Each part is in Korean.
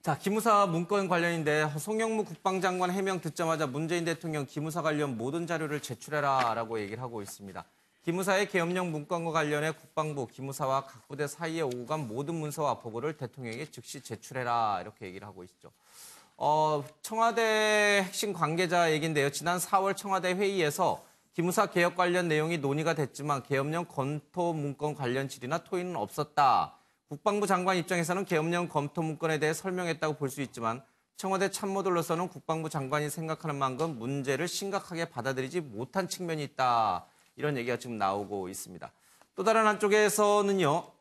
자, 기무사 문건 관련인데 송영무 국방장관 해명 듣자마자 문재인 대통령 기무사 관련 모든 자료를 제출해라라고 얘기를 하고 있습니다. 기무사의 계엄령 문건과 관련해 국방부, 기무사와 각 부대 사이에 오고 간 모든 문서와 보고를 대통령에게 즉시 제출해라 이렇게 얘기를 하고 있죠. 청와대 핵심 관계자 얘기인데요. 지난 4월 청와대 회의에서 기무사 개혁 관련 내용이 논의가 됐지만 계엄령 검토 문건 관련 질의나 토의는 없었다. 국방부 장관 입장에서는 계엄령 검토 문건에 대해 설명했다고 볼 수 있지만 청와대 참모들로서는 국방부 장관이 생각하는 만큼 문제를 심각하게 받아들이지 못한 측면이 있다. 이런 얘기가 지금 나오고 있습니다. 또 다른 한쪽에서는요.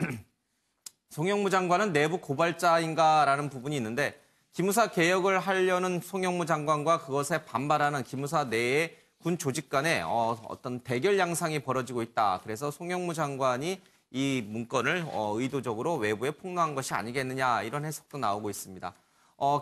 송영무 장관은 내부 고발자인가라는 부분이 있는데 기무사 개혁을 하려는 송영무 장관과 그것에 반발하는 기무사 내의 군 조직 간에 어떤 대결 양상이 벌어지고 있다. 그래서 송영무 장관이 이 문건을 의도적으로 외부에 폭로한 것이 아니겠느냐 이런 해석도 나오고 있습니다.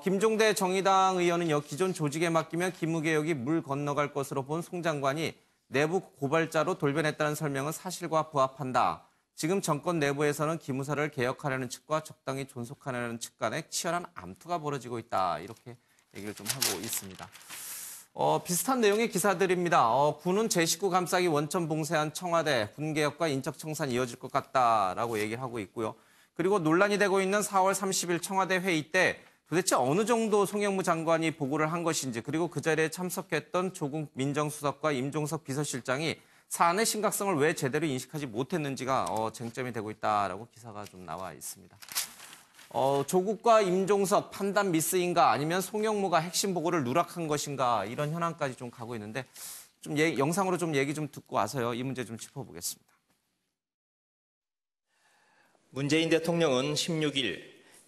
김종대 정의당 의원은요. 기존 조직에 맡기면 기무개혁이 물 건너갈 것으로 본 송 장관이 내부 고발자로 돌변했다는 설명은 사실과 부합한다. 지금 정권 내부에서는 기무사를 개혁하려는 측과 적당히 존속하려는 측 간에 치열한 암투가 벌어지고 있다. 이렇게 얘기를 좀 하고 있습니다. 비슷한 내용의 기사들입니다. 군은 제19 감싸기 원천 봉쇄한 청와대, 군개혁과 인적 청산이 이어질 것 같다라고 얘기를 하고 있고요. 그리고 논란이 되고 있는 4월 30일 청와대 회의 때 도대체 어느 정도 송영무 장관이 보고를 한 것인지 그리고 그 자리에 참석했던 조국 민정수석과 임종석 비서실장이 사안의 심각성을 왜 제대로 인식하지 못했는지가 쟁점이 되고 있다라고 기사가 좀 나와 있습니다. 조국과 임종석 판단 미스인가 아니면 송영무가 핵심 보고를 누락한 것인가 이런 현안까지 좀 가고 있는데 좀 영상으로 좀 얘기 좀 듣고 와서요. 이 문제 좀 짚어보겠습니다. 문재인 대통령은 16일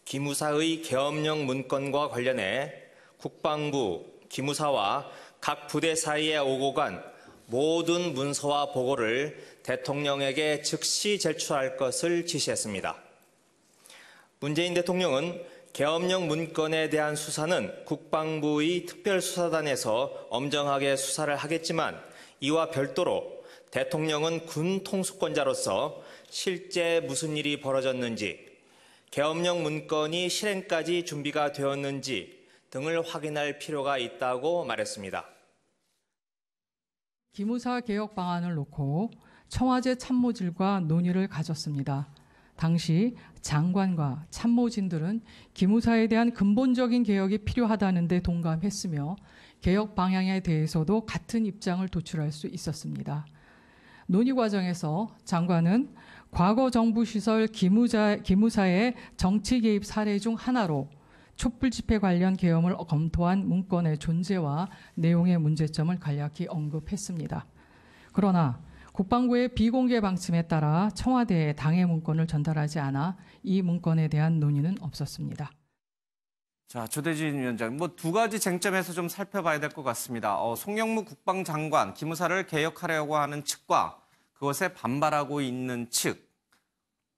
기무사의 계엄령 문건과 관련해 국방부, 기무사와 각 부대 사이에 오고 간 모든 문서와 보고를 대통령에게 즉시 제출할 것을 지시했습니다. 문재인 대통령은 계엄령 문건에 대한 수사는 국방부의 특별수사단에서 엄정하게 수사를 하겠지만 이와 별도로 대통령은 군 통수권자로서 실제 무슨 일이 벌어졌는지, 계엄령 문건이 실행까지 준비가 되었는지 등을 확인할 필요가 있다고 말했습니다. 기무사 개혁 방안을 놓고 청와대 참모진과 논의를 가졌습니다. 당시 장관과 참모진들은 기무사에 대한 근본적인 개혁이 필요하다는 데 동감했으며 개혁 방향에 대해서도 같은 입장을 도출할 수 있었습니다. 논의 과정에서 장관은 과거 정부 시설 기무사의 정치 개입 사례 중 하나로 촛불 집회 관련 계엄을 검토한 문건의 존재와 내용의 문제점을 간략히 언급했습니다. 그러나 국방부의 비공개 방침에 따라 청와대에 당의 문건을 전달하지 않아 이 문건에 대한 논의는 없었습니다. 자, 조대진 위원장, 두 가지 쟁점에서 좀 살펴봐야 될 것 같습니다. 송영무 국방장관, 기무사를 개혁하려고 하는 측과 그것에 반발하고 있는 측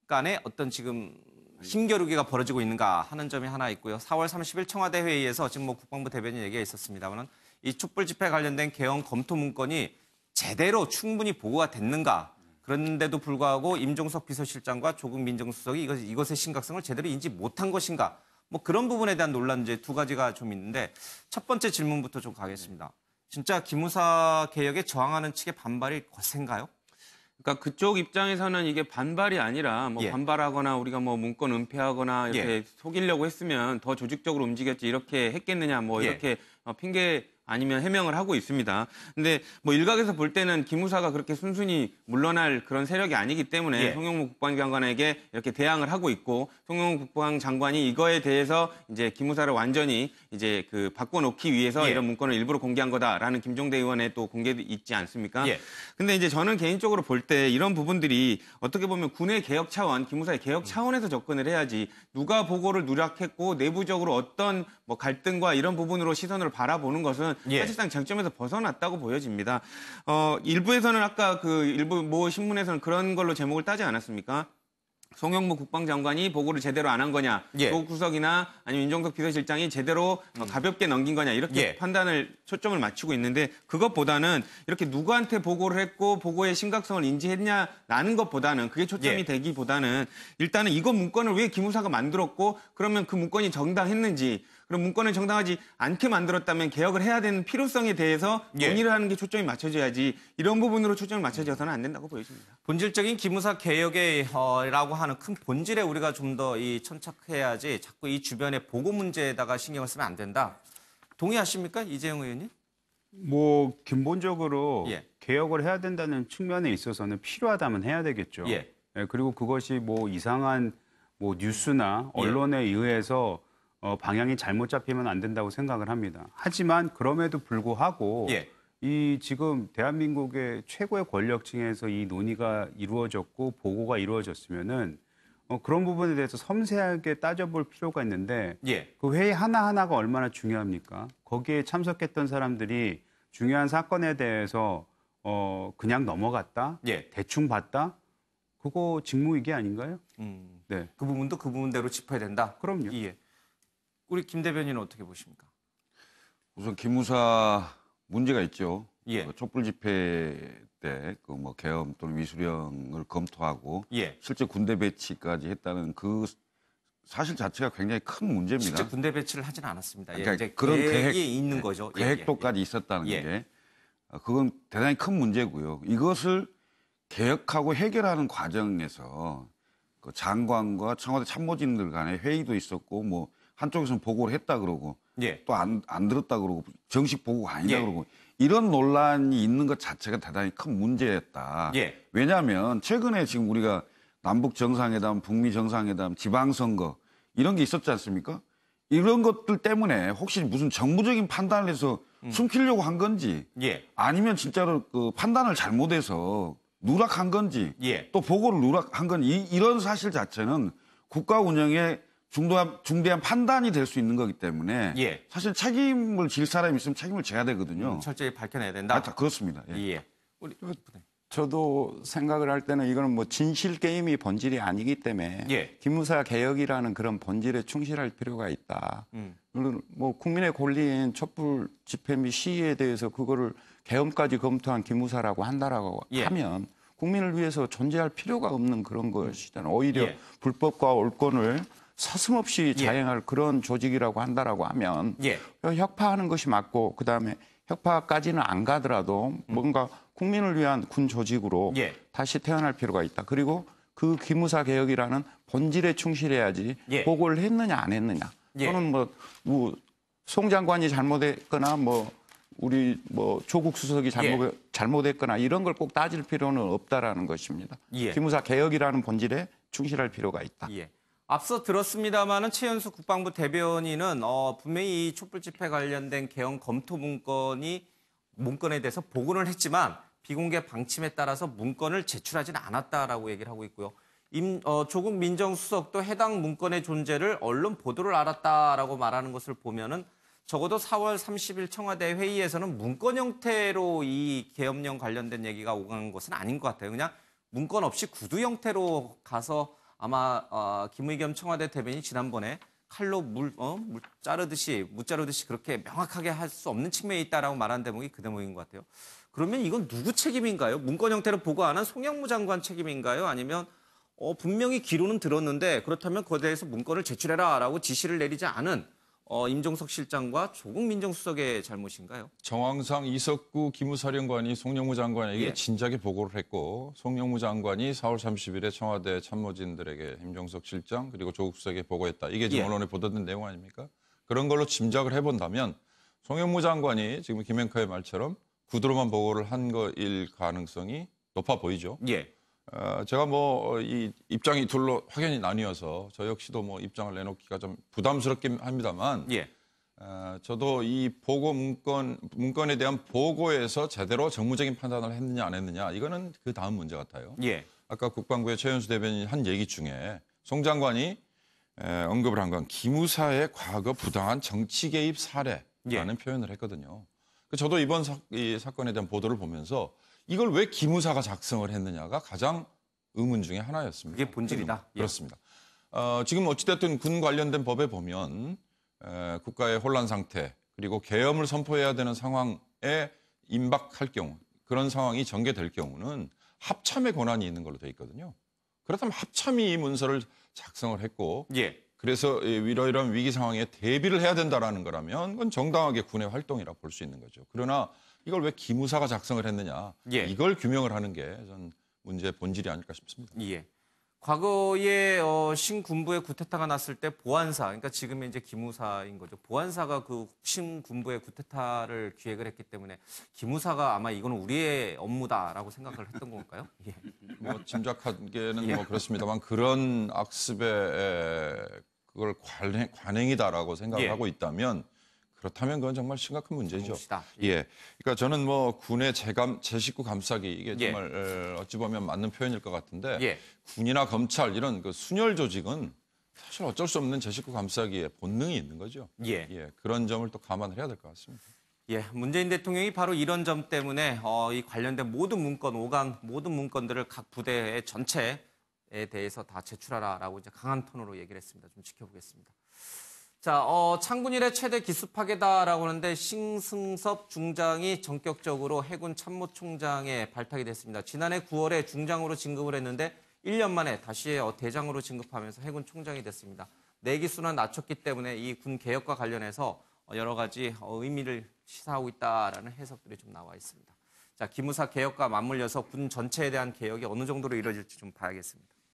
간에 어떤 지금 힘겨루기가 벌어지고 있는가 하는 점이 하나 있고요. 4월 30일 청와대 회의에서 지금 국방부 대변인 얘기가 있었습니다만 이 촛불 집회 관련된 개헌 검토 문건이 제대로 충분히 보고가 됐는가. 그런데도 불구하고 임종석 비서실장과 조국 민정수석이 이것의 심각성을 제대로 인지 못한 것인가. 그런 부분에 대한 논란 이제 두 가지가 좀 있는데 첫 번째 질문부터 좀 가겠습니다. 진짜 기무사 개혁에 저항하는 측의 반발이 거센가요? 그러니까 그쪽 입장에서는 이게 반발이 아니라 반발하거나 우리가 문건 은폐하거나 이렇게 속이려고 했으면 더 조직적으로 움직였지 이렇게 했겠느냐 이렇게 핑계 아니면 해명을 하고 있습니다. 근데 일각에서 볼 때는 기무사가 그렇게 순순히 물러날 그런 세력이 아니기 때문에 송영무 국방장관에게 이렇게 대항을 하고 있고 송영무 국방장관이 이거에 대해서 이제 기무사를 완전히 이제 바꿔놓기 위해서 이런 문건을 일부러 공개한 거다라는 김종대 의원의 또 공개도 있지 않습니까? 근데 이제 저는 개인적으로 볼 때 이런 부분들이 어떻게 보면 군의 개혁 차원, 기무사의 개혁 차원에서 접근을 해야지 누가 보고를 누락했고 내부적으로 어떤 갈등과 이런 부분으로 시선을 바라보는 것은 사실상 쟁점에서 벗어났다고 보여집니다. 일부에서는 아까 일부 모 신문에서는 그런 걸로 제목을 따지 않았습니까? 송영무 국방장관이 보고를 제대로 안 한 거냐, 예. 조국수석이나 아니면 윤정석 비서실장이 제대로 가볍게 넘긴 거냐 이렇게 예. 판단을 초점을 맞추고 있는데 그것보다는 이렇게 누구한테 보고를 했고 보고의 심각성을 인지했냐라는 것보다는 그게 초점이 예. 되기보다는 일단은 이거 문건을 왜 기무사가 만들었고 그러면 그 문건이 정당했는지 그럼 문건을 정당하지 않게 만들었다면 개혁을 해야 되는 필요성에 대해서 예. 논의를 하는 게 초점이 맞춰져야지 이런 부분으로 초점이 맞춰져서는 안 된다고 보여집니다. 본질적인 기무사 개혁이라고 하는 큰 본질에 우리가 좀 더 천착해야지 자꾸 이 주변의 보고 문제에다가 신경을 쓰면 안 된다. 동의하십니까? 이재용 의원님? 뭐 근본적으로 예. 개혁을 해야 된다는 측면에 있어서는 필요하다면 해야 되겠죠. 예. 그리고 그것이 뭐 이상한 뭐 뉴스나 예. 언론에 의해서 방향이 잘못 잡히면 안 된다고 생각을 합니다. 하지만 그럼에도 불구하고 예. 이 지금 대한민국의 최고의 권력층에서 이 논의가 이루어졌고 보고가 이루어졌으면은 그런 부분에 대해서 섬세하게 따져볼 필요가 있는데 예. 그 회의 하나하나가 얼마나 중요합니까? 거기에 참석했던 사람들이 중요한 사건에 대해서 그냥 넘어갔다? 예. 대충 봤다? 그거 직무유기 아닌가요? 네. 그 부분도 그 부분대로 짚어야 된다. 그럼요. 예. 우리 김 대변인은 어떻게 보십니까? 우선 기무사 문제가 있죠. 예. 그 촛불 집회 때 그 뭐 계엄 또는 위수령을 검토하고 예. 실제 군대 배치까지 했다는 그 사실 자체가 굉장히 큰 문제입니다. 실제 군대 배치를 하지는 않았습니다. 그러니까 이제 그런 계획이 있는 거죠. 예, 계획도까지 있었다는 예. 게 그건 대단히 큰 문제고요. 이것을 개혁하고 해결하는 과정에서 그 장관과 청와대 참모진들 간의 회의도 있었고 뭐 한쪽에서는 보고를 했다 그러고 예. 또 안 들었다 그러고 정식 보고가 아니다 예. 그러고 이런 논란이 있는 것 자체가 대단히 큰 문제였다. 예. 왜냐하면 최근에 지금 우리가 남북 정상회담, 북미 정상회담, 지방선거 이런 게 있었지 않습니까? 이런 것들 때문에 혹시 무슨 정부적인 판단을 해서 숨기려고 한 건지 예. 아니면 진짜로 그 판단을 잘못해서 누락한 건지 예. 또 보고를 누락한 건지 이런 사실 자체는 국가 운영에 중대한 판단이 될 수 있는 거기 때문에 예. 사실 책임을 질 사람이 있으면 책임을 져야 되거든요. 철저히 밝혀내야 된다. 그렇습니다. 예. 예. 우리 저도 생각을 할 때는 이거는 뭐 진실 게임이 본질이 아니기 때문에 예. 기무사 개혁이라는 그런 본질에 충실할 필요가 있다. 물론 뭐 국민의 권리인 촛불 집회 및 시위에 대해서 그거를 계엄까지 검토한 기무사라고 한다라고 예. 하면 국민을 위해서 존재할 필요가 없는 그런 것이잖아요. 오히려 예. 불법과 옳건을 서슴없이 자행할 그런 조직이라고 한다라고 하면 예. 혁파하는 것이 맞고 그다음에 혁파까지는 안 가더라도 뭔가 국민을 위한 군 조직으로 예. 다시 태어날 필요가 있다. 그리고 그 기무사 개혁이라는 본질에 충실해야지 예. 보고를 했느냐 안 했느냐. 예. 또는 송 장관이 잘못했거나 우리 조국 수석이 잘못했거나 이런 걸 꼭 따질 필요는 없다라는 것입니다. 예. 기무사 개혁이라는 본질에 충실할 필요가 있다. 예. 앞서 들었습니다마는 최연수 국방부 대변인은 분명히 이 촛불 집회 관련된 개헌 검토 문건에 대해서 보고는 했지만 비공개 방침에 따라서 문건을 제출하지는 않았다라고 얘기를 하고 있고요. 조국 민정수석도 해당 문건의 존재를 언론 보도를 알았다라고 말하는 것을 보면은 적어도 4월 30일 청와대 회의에서는 문건 형태로 이 계엄령 관련된 얘기가 오간 것은 아닌 것 같아요. 그냥 문건 없이 구두 형태로 가서 아마 김의겸 청와대 대변인이 지난번에 칼로 무 자르듯이 그렇게 명확하게 할 수 없는 측면이 있다라고 말한 대목이 그 대목인 것 같아요. 그러면 이건 누구 책임인가요? 문건 형태로 보고 안 한 송영무 장관 책임인가요? 아니면 분명히 기로는 들었는데 그렇다면 그에 대해서 문건을 제출해라라고 지시를 내리지 않은 임종석 실장과 조국 민정수석의 잘못인가요? 정황상 이석구 기무사령관이 송영무 장관에게 예. 진작에 보고를 했고 송영무 장관이 4월 30일에 청와대 참모진들에게 임종석 실장 그리고 조국 수석에 보고했다. 이게 지금 예. 언론에 보도된 내용 아닙니까? 그런 걸로 짐작을 해본다면 송영무 장관이 지금 김행커의 말처럼 구두로만 보고를 한 거일 가능성이 높아 보이죠. 예. 제가 이 입장이 둘로 확연히 나뉘어서 저 역시도 입장을 내놓기가 좀 부담스럽긴 합니다만 예. 저도 이 보고 문건에 대한 보고에서 제대로 정무적인 판단을 했느냐 안 했느냐 이거는 그 다음 문제 같아요. 예. 아까 국방부의 최연수 대변인이 한 얘기 중에 송 장관이 언급을 한 건 기무사의 과거 부당한 정치 개입 사례라는 표현을 했거든요. 저도 이번 이 사건에 대한 보도를 보면서 이걸 왜 기무사가 작성을 했느냐가 가장 의문 중에 하나였습니다. 그게 본질이다. 예. 그렇습니다. 지금 어찌됐든 군 관련된 법에 보면 국가의 혼란 상태 그리고 계엄을 선포해야 되는 상황에 임박할 경우 그런 상황이 전개될 경우는 합참의 권한이 있는 걸로 돼 있거든요. 그렇다면 합참이 이 문서를 작성을 했고 예. 그래서 이러이러한 위기 상황에 대비를 해야 된다라는 거라면 그건 정당하게 군의 활동이라 볼 수 있는 거죠. 그러나 이걸 왜 기무사가 작성을 했느냐 예. 이걸 규명을 하는 게 전 문제의 본질이 아닐까 싶습니다. 예. 과거에 신군부의 쿠데타가 났을 때 보안사, 그러니까 지금의 이제 기무사인 거죠. 보안사가 그 신군부의 쿠데타를 기획을 했기 때문에 기무사가 아마 이거는 우리의 업무다라고 생각을 했던 건가요? 예. 뭐 짐작하기에는 예. 뭐 그렇습니다만 그런 악습의 그걸 관행이다라고 생각을 예. 하고 있다면 그렇다면 그건 정말 심각한 문제죠. 잘못이다. 예. 그러니까 저는 뭐 군의 제 식구 감싸기 이게 예. 정말 어찌 보면 맞는 표현일 것 같은데 예. 군이나 검찰 이런 그 순혈 조직은 사실 어쩔 수 없는 제 식구 감싸기의 본능이 있는 거죠. 예. 그런 점을 또 감안을 해야 될 것 같습니다. 예, 문재인 대통령이 바로 이런 점 때문에 이 관련된 모든 문건, 5강 모든 문건들을 각 부대의 전체에 대해서 다 제출하라라고 이제 강한 톤으로 얘기를 했습니다. 좀 지켜보겠습니다. 자, 창군 이래 최대 기수 파괴다라고 하는데 신승섭 중장이 전격적으로 해군 참모총장에 발탁이 됐습니다. 지난해 9월에 중장으로 진급을 했는데 1년 만에 다시 대장으로 진급하면서 해군 총장이 됐습니다. 내기수는 낮췄기 때문에 이 군 개혁과 관련해서 여러 가지 의미를 시사하고 있다라는 해석들이 좀 나와 있습니다. 자, 기무사 개혁과 맞물려서 군 전체에 대한 개혁이 어느 정도로 이루어질지 좀 봐야겠습니다.